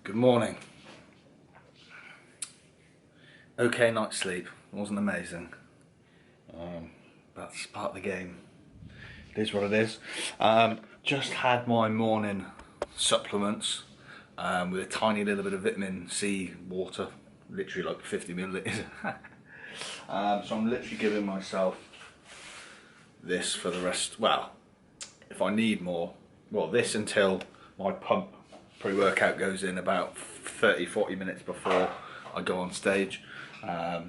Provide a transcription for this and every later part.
Good morning. Okay night's sleep. Wasn't amazing. That's part of the game. It is what it is. Just had my morning supplements with a tiny little bit of vitamin C water, literally like 50 millilitres. So I'm literally giving myself this for the rest. Well, if I need more, well, this until my pump pre-workout goes in about 30-40 minutes before I go on stage. I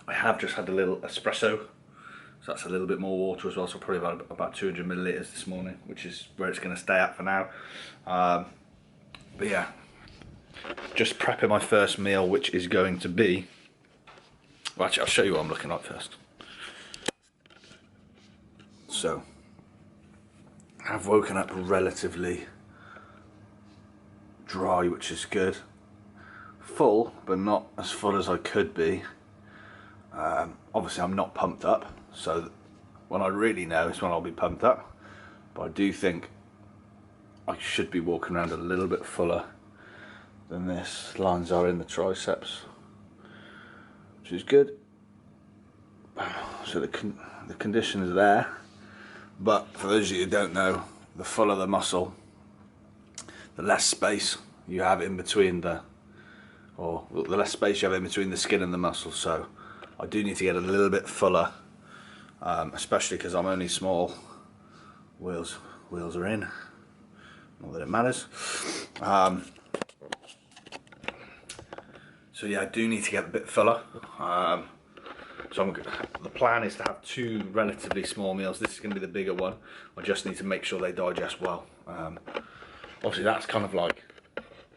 have just had a little espresso, so that's a little bit more water as well, so probably about 200 millilitres this morning, which is where it's going to stay at for now. But yeah, just prepping my first meal, which is going to be, well, actually I'll show you what I'm looking like first. So I've woken up relatively dry, which is good. Full, but not as full as I could be. Obviously I'm not pumped up, so when I really know is when I'll be pumped up, but I do think I should be walking around a little bit fuller than this. Lines are in the triceps, which is good. So the condition is there, but for those of you who don't know, the fuller the muscle, the less space you have in between the less space you have in between the skin and the muscle. So I do need to get a little bit fuller, especially because I'm only small. Wheels are in, not that it matters. So yeah, I do need to get a bit fuller. So the plan is to have two relatively small meals. This is going to be the bigger one. I just need to make sure they digest well. Obviously that's kind of like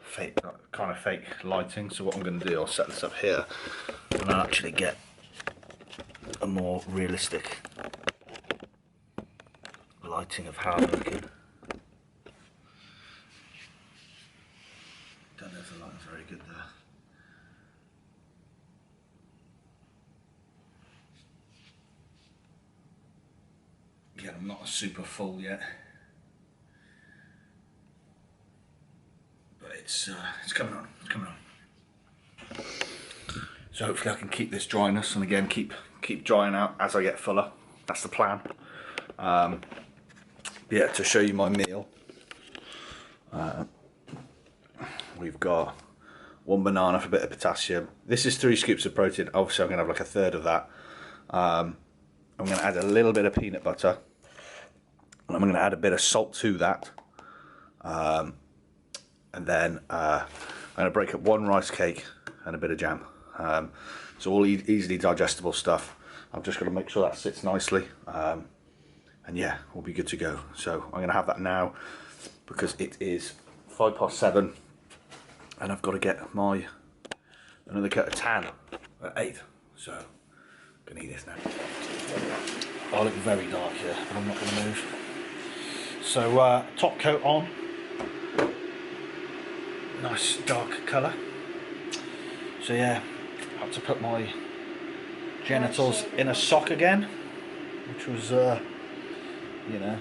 fake lighting, so what I'm going to do, I'll set this up here and I'll actually get a more realistic lighting of how I'm looking. Don't know if the lighting's very good there. Again, I'm not super full yet, but it's coming on. It's coming on. So hopefully I can keep this dryness, and again keep drying out as I get fuller. That's the plan. Yeah, to show you my meal, we've got one banana for a bit of potassium. This is 3 scoops of protein. Obviously I'm going to have like a third of that. I'm going to add a little bit of peanut butter, and I'm going to add a bit of salt to that, and then I'm going to break up 1 rice cake and a bit of jam. So all easily digestible stuff. I've just got to make sure that sits nicely, and yeah, we'll be good to go. So I'm going to have that now because it is 7:05, and I've got to get another coat of tan at 8. So I'm going to eat this now. I look very dark here, but I'm not going to move. So top coat on, nice dark colour. So yeah, had to put my genitals in a sock again, which was you know,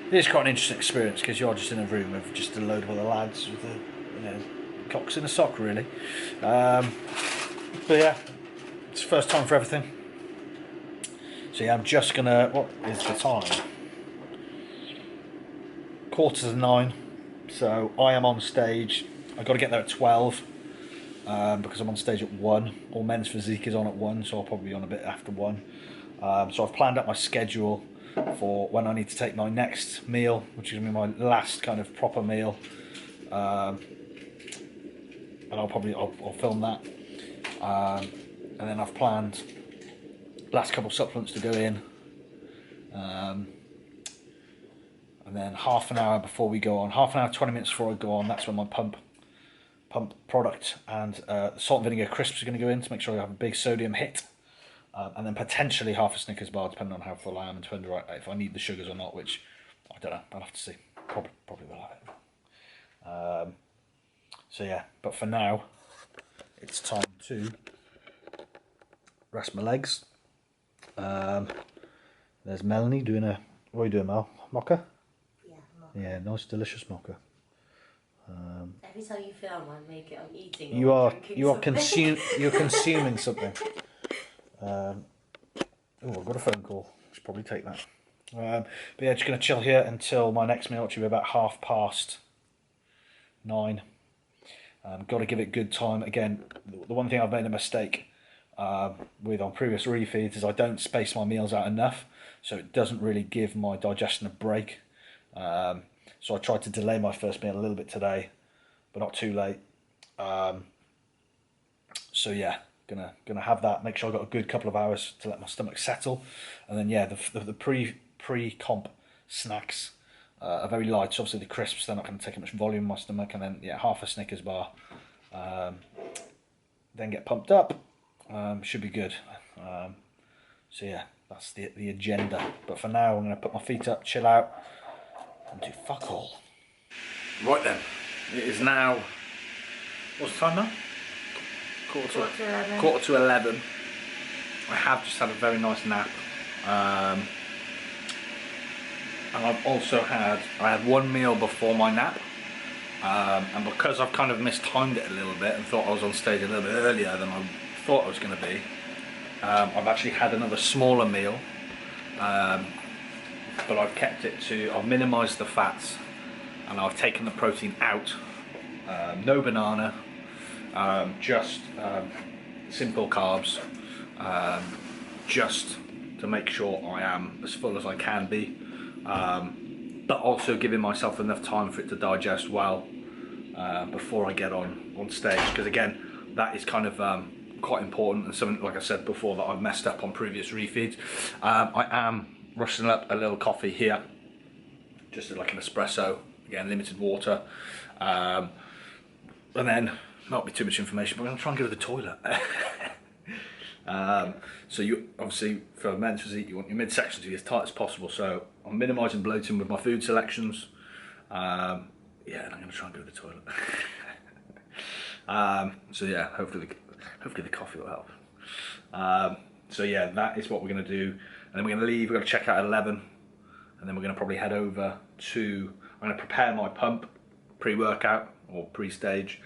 it is quite an interesting experience because you're just in a room with just a load of other lads with cocks in a sock, really. But yeah, it's the first time for everything. So yeah, I'm just gonna, what is the time? 9:15. So I am on stage. I've got to get there at 12 because I'm on stage at 1. All men's physique is on at 1, so I'll probably be on a bit after 1. So I've planned out my schedule for when I need to take my next meal, which is going to be my last kind of proper meal. And I'll film that. And then I've planned last couple of supplements to go in. And then half an hour before we go on, 20 minutes before I go on, that's when my pump product and salt and vinegar crisps are going to go in to make sure I have a big sodium hit, and then potentially half a Snickers bar depending on how full I am and depending if I need the sugars or not, which I don't know, I'll have to see. Probably will have it. So yeah, but for now it's time to rest my legs. There's Melanie doing what are you doing, Mel? Mocha? Yeah, mocha. Yeah, nice delicious mocha. Every time you film, I'm eating. You are something. you're consuming something. Oh, I've got a phone call. Should probably take that. But yeah, just gonna chill here until my next meal, which will be about 9:30. Got to give it good time. Again, the one thing I've made a mistake with on previous refeeds is I don't space my meals out enough, so it doesn't really give my digestion a break. So I tried to delay my first meal a little bit today, but not too late. So yeah, gonna have that. Make sure I've got a good couple of hours to let my stomach settle, and then yeah, the pre-comp snacks are very light. So obviously the crisps, they're not going to take much volume in my stomach, and then yeah, half a Snickers bar. Then get pumped up. Should be good. So yeah, that's the agenda. But for now, I'm going to put my feet up, chill out, and do fuck all. Right then, it is now. What's the time now? Quarter to 11. I have just had a very nice nap. And I've also had one meal before my nap. And because I've kind of mistimed it a little bit and thought I was on stage a little bit earlier than I thought I was going to be, I've actually had another smaller meal. But I've kept it to, I've minimised the fats and I've taken the protein out. No banana, just simple carbs, just to make sure I am as full as I can be, but also giving myself enough time for it to digest well before I get on stage, because again, that is kind of quite important, and something, like I said before, that I've messed up on previous refeeds. I am rushing up a little coffee here, just like an espresso, again limited water, and then not be too much information, but I'm going to try and go to the toilet. So you obviously, for men's physique, you want your midsection to be as tight as possible, so I'm minimising bloating with my food selections. Yeah, and I'm going to try and go to the toilet. So yeah, hopefully the coffee will help. So yeah, that is what we're going to do, and then we're going to leave. We're going to check out at 11, and then we're going to probably head over to, I'm going to prepare my pump pre-workout or pre-stage,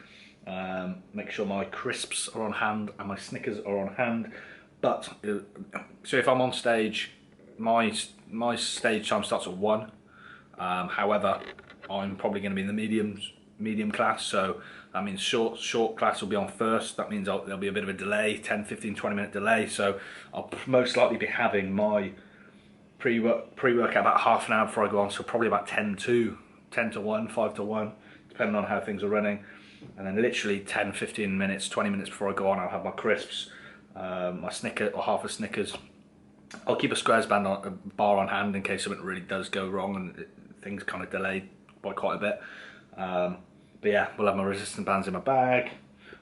make sure my crisps are on hand and my Snickers are on hand. But so if I'm on stage, my stage time starts at 1. However, I'm probably going to be in the medium class, so that means short class will be on first. That means there'll be a bit of a delay, 10, 15, 20 minute delay. So I'll most likely be having my pre-workout about half an hour before I go on, so probably about 10 to 1, 5 to 1, depending on how things are running. And then literally 10, 15 minutes, 20 minutes before I go on, I'll have my crisps, my Snicker or half a Snickers. I'll keep a squares bar on hand in case something really does go wrong and things kind of delayed by quite a bit. But yeah, we'll have my resistance bands in my bag,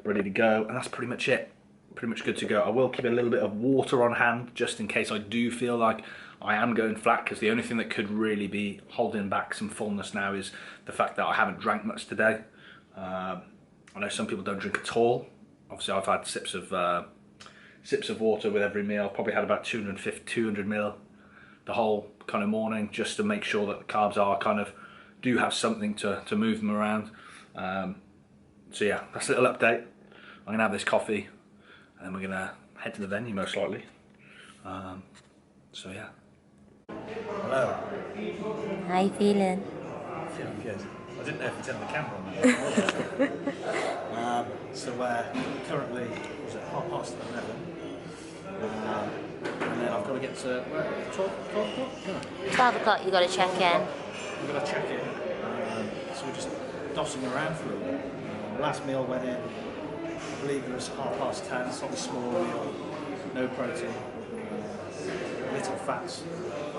ready to go, and that's pretty much it. Pretty much good to go. I will keep a little bit of water on hand just in case I do feel like I am going flat, because the only thing that could really be holding back some fullness now is the fact that I haven't drank much today. I know some people don't drink at all. Obviously I've had sips of water with every meal. I've probably had about 200 ml the whole kind of morning, just to make sure that the carbs are do have something to move them around. So yeah, that's a little update. I'm gonna have this coffee and then we're gonna head to the venue most likely. So yeah. Hello. How you feeling? Feeling good. I didn't know if it's in the camera or not. So we're currently, was it 11:30? And then I've got to get to 12 o'clock? No. 12 o'clock, you got to check in. We've got to check in. So we're just dossing around for a little bit. Last meal went in, I believe it was 10:30, it's not a small meal, no protein, little fats,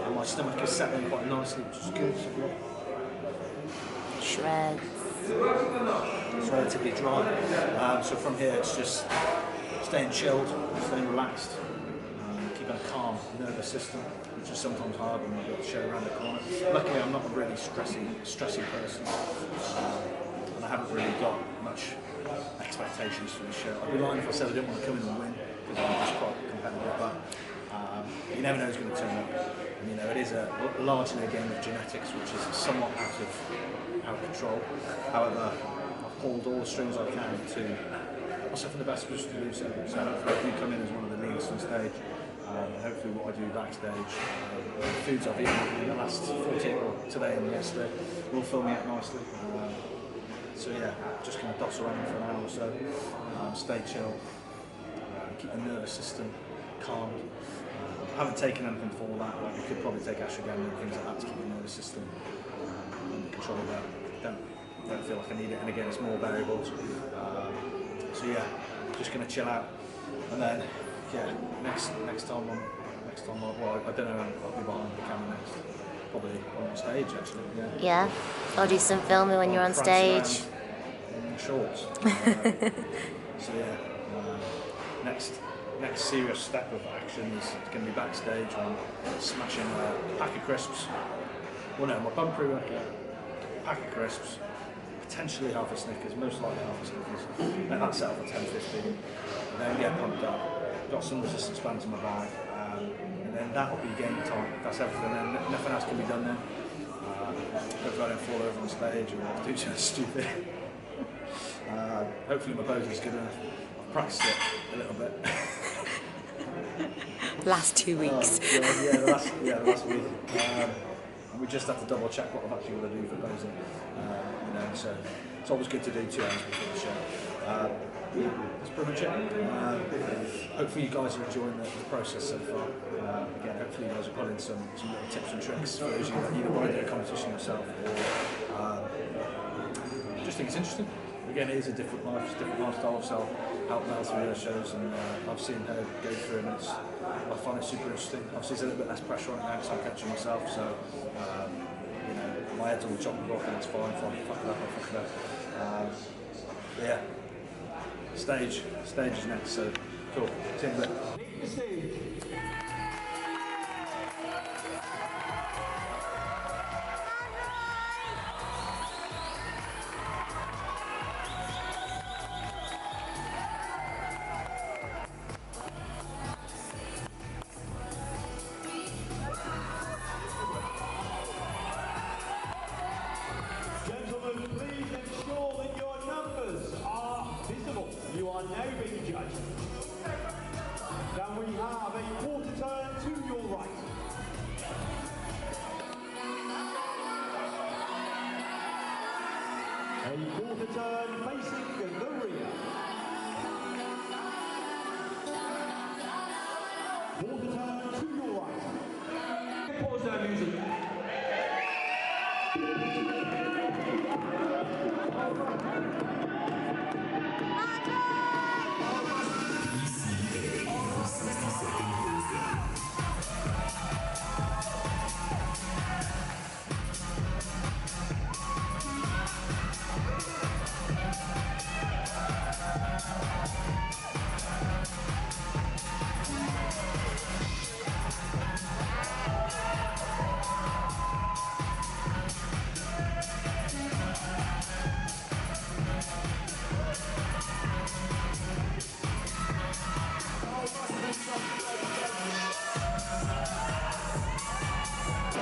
and my stomach is settling quite nicely, which is good. Shreds. It's relatively dry, so from here it's just staying chilled, staying relaxed, keeping a calm nervous system, which is sometimes hard when you've got the show around the corner. Luckily I'm not a really stressy person, and I haven't really got much expectations for the show. I'd be lying if I said I didn't want to come in and win, because I'm just quite competitive, but you never know who's going to turn up. And, you know, it is largely a game of genetics, which is somewhat out of control. However, I've pulled all the strings I can to myself in the best position to do so. So hopefully I do come in as one of the leaders on stage. Hopefully what I do backstage, the foods I've eaten in the last 48 or today and yesterday will fill me up nicely. So yeah, just going to doss around for an hour or so, stay chill, keep the nervous system calm. I haven't taken anything for that, but you could probably take ashwagandha and things like that to keep the nervous system under control. Don't feel like I need it, and again it's more variables. So yeah, just going to chill out, and then yeah, next time well, I don't know, I'll be behind the camera next, probably on stage actually. Yeah, I'll do some filming when you're on stage. In shorts. So yeah, next serious step of action is going to be backstage. I'm smashing a pack of crisps. Well, no, my bum pre-workout, pack of crisps, potentially half a Snickers, most likely half a Snickers. Let that settle for 10-15, and then get pumped up. Got some resistance bands in my bag, and then that'll be game time. That's everything. Then nothing else can be done then. Hopefully I don't fall over on stage or do something stupid. Hopefully my posing's good enough. I've practiced it a little bit. Last 2 weeks. The last week. And we just have to double check what I've actually got to do for posing. So it's always good to do 2 hours before the show. That's pretty much it. Hopefully you guys are enjoying the process so far. Again, hopefully you guys are putting some little tips and tricks for those of you that either want to do a competition yourself or just think it's interesting. Again, it is a different lifestyle of helping out through those shows, and I've seen her go through, and I find it super interesting. Obviously, there's a little bit less pressure on it now because I'm coaching myself, so my head's on the chopping block, and it's fine. Fuck it up. Yeah, stage is next, so cool. See you in a bit. You are now being judged. Then we have a quarter turn to your right. A quarter turn facing the rear. Quarter turn to your right. Pause their music.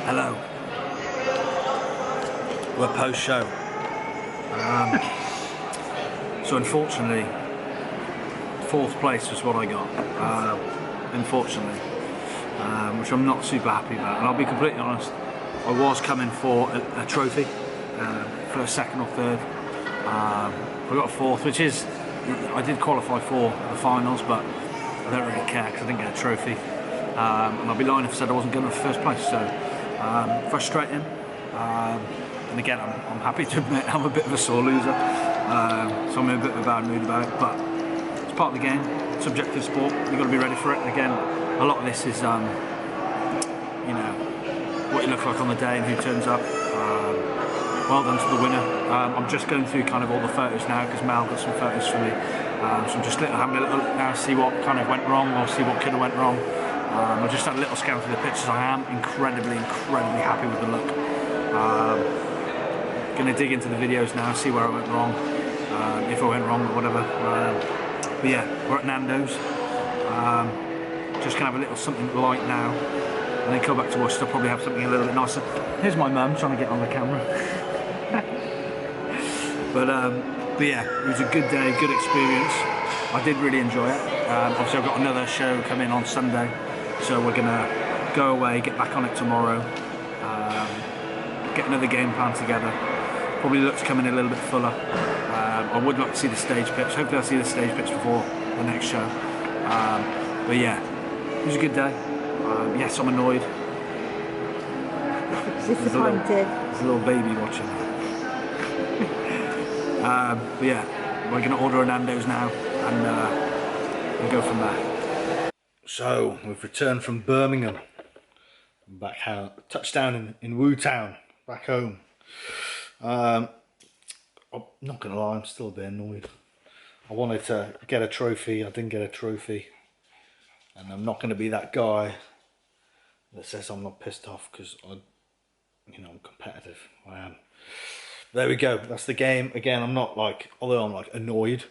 Hello. We're post-show. So unfortunately, 4th place was what I got. Unfortunately, which I'm not super happy about. And I'll be completely honest, I was coming for a trophy, first, second or third. I got a 4th, which is, I did qualify for the finals, but I don't really care because I didn't get a trophy. And I'd be lying if I said I wasn't going to first place. So frustrating. And again, I'm happy to admit I'm a bit of a sore loser. So I'm in a bit of a bad mood about it, but it's part of the game. It's subjective sport. You've got to be ready for it. And again, a lot of this is, you know, what you look like on the day and who turns up. Well done to the winner. I'm just going through kind of all the photos now because Mal got some photos for me. So I'm just having a little look now, see what kind of went wrong or see what could have went wrong. I just had a little scan through the pictures. I am incredibly happy with the look. Going to dig into the videos now, see where I went wrong, if I went wrong or whatever. But yeah, we're at Nando's. Just going to have a little something light now, and then come back to Worcester. Probably have something a little bit nicer. Here's my mum trying to get on the camera. But But yeah, it was a good day, good experience. I did really enjoy it. Obviously I've got another show coming on Sunday, so we're gonna go away, get back on it tomorrow, get another game plan together. Probably look to come in a little bit fuller. I would like to see the stage pitch. Hopefully I'll see the stage pitch before the next show. But yeah, it was a good day. Yes, I'm annoyed. Disappointed. There's a little baby watching. But yeah, we're gonna order a Nando's now and we'll go from there. So we've returned from Birmingham, back home, touchdown in Woo Town, back home. I'm not gonna lie, I'm still a bit annoyed. I wanted to get a trophy, I didn't get a trophy, and I'm not gonna be that guy that says I'm not pissed off because I'm competitive. I am. There we go. That's the game. Again, I'm not like, although I'm like annoyed,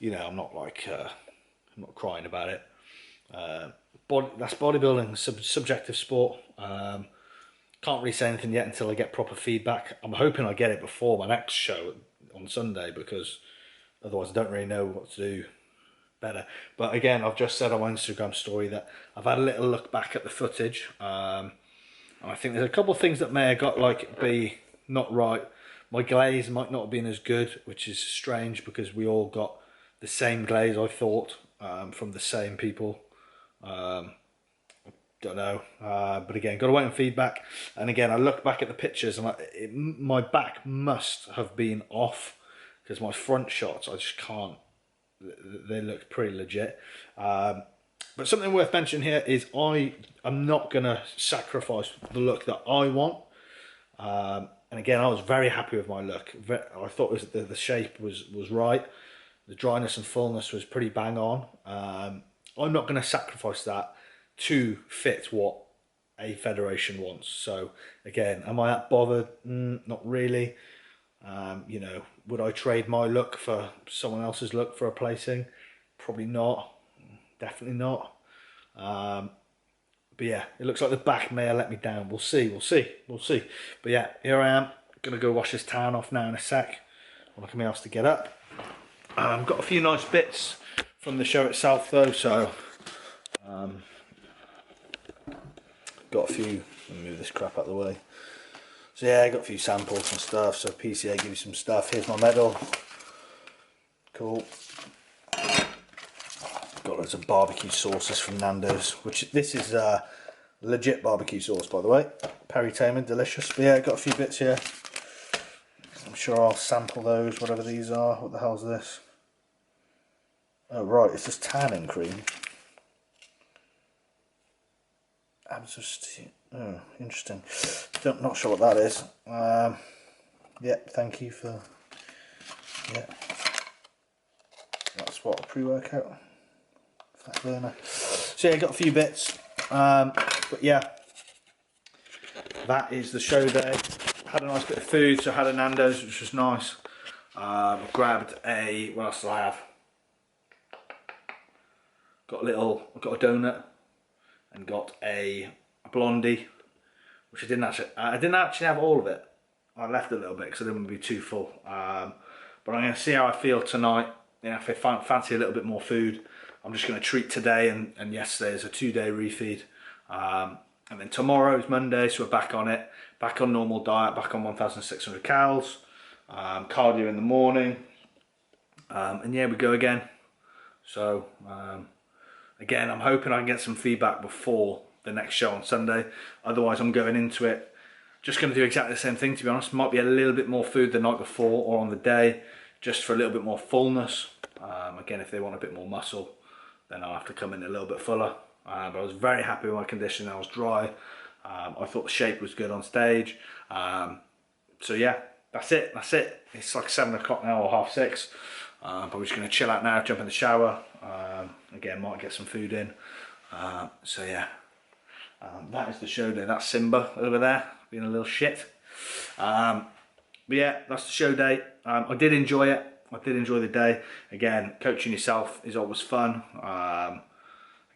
I'm not like, I'm not crying about it. That's bodybuilding, subjective sport. Can't really say anything yet until I get proper feedback. I'm hoping I get it before my next show on Sunday, because otherwise I don't really know what to do better. But again, I've just said on my Instagram story that I've had a little look back at the footage. And I think there's a couple of things that may have be not right. My glaze might not have been as good, which is strange because we all got the same glaze, I thought, from the same people. Don't know, but again, got to wait on feedback. And again, I look back at the pictures and my back must have been off, because my front shots, I just can't, they look pretty legit. But something worth mentioning here is I'm not going to sacrifice the look that I want. And again, I was very happy with my look. I thought the shape was right. The dryness and fullness was pretty bang on. I'm not going to sacrifice that to fit what a federation wants. So again, am I that bothered? Not really. Would I trade my look for someone else's look for a placing? Probably not. Definitely not. But yeah, it looks like the back may have let me down. We'll see. But yeah, here I am. Gonna go wash this tan off now in a sec. I'll look at my house to get up. Got a few nice bits from the show itself though, so got a few. Let me move this crap out of the way. So yeah, I got a few samples and stuff. So PCA give you some stuff. Here's my medal. Cool. Got loads of barbecue sauces from Nando's, which this is legit barbecue sauce, by the way. Peri Tamer, delicious. But yeah, got a few bits here. I'm sure I'll sample those, whatever these are. What the hell's this? Oh right, it's just tanning cream. Oh, interesting. Not sure what that is. Yeah, thank you for. Yeah, that's what a pre-workout. Fat burner. So yeah, got a few bits. But yeah, that is the show day. Had a nice bit of food, so I had a Nando's, which was nice. Grabbed a, what else did I have? Got a donut and got a blondie, which I didn't actually have all of it. I left a little bit because I didn't want to be too full. But I'm going to see how I feel tonight. If I fancy a little bit more food, I'm just going to treat today and yesterday as a 2-day refeed. And then tomorrow is Monday, so we're back on it. Back on normal diet, back on 1,600 calories. Cardio in the morning. And yeah, we go again. So, again, I'm hoping I can get some feedback before the next show on Sunday. Otherwise, I'm going into it just going to do exactly the same thing, to be honest. Might be a little bit more food the night before or on the day, just for a little bit more fullness. Again, if they want a bit more muscle, then I'll have to come in a little bit fuller. But I was very happy with my condition. I was dry. I thought the shape was good on stage. So yeah, that's it. It's like 7 o'clock now, or 6:30. But we're just going to chill out now, jump in the shower. Again, might get some food in. So yeah, that is the show day. That's Simba over there, being a little shit. But yeah, that's the show day. I did enjoy it. I did enjoy the day. Again, coaching yourself is always fun.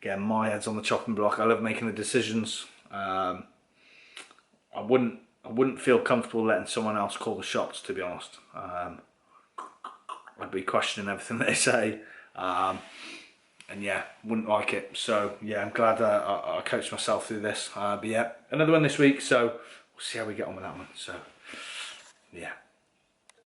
Again, my head's on the chopping block. I love making the decisions. I wouldn't feel comfortable letting someone else call the shots, to be honest. be questioning everything they say. And yeah, wouldn't like it. So yeah, I'm glad I coached myself through this. But yeah, another one this week, so we'll see how we get on with that one. So yeah.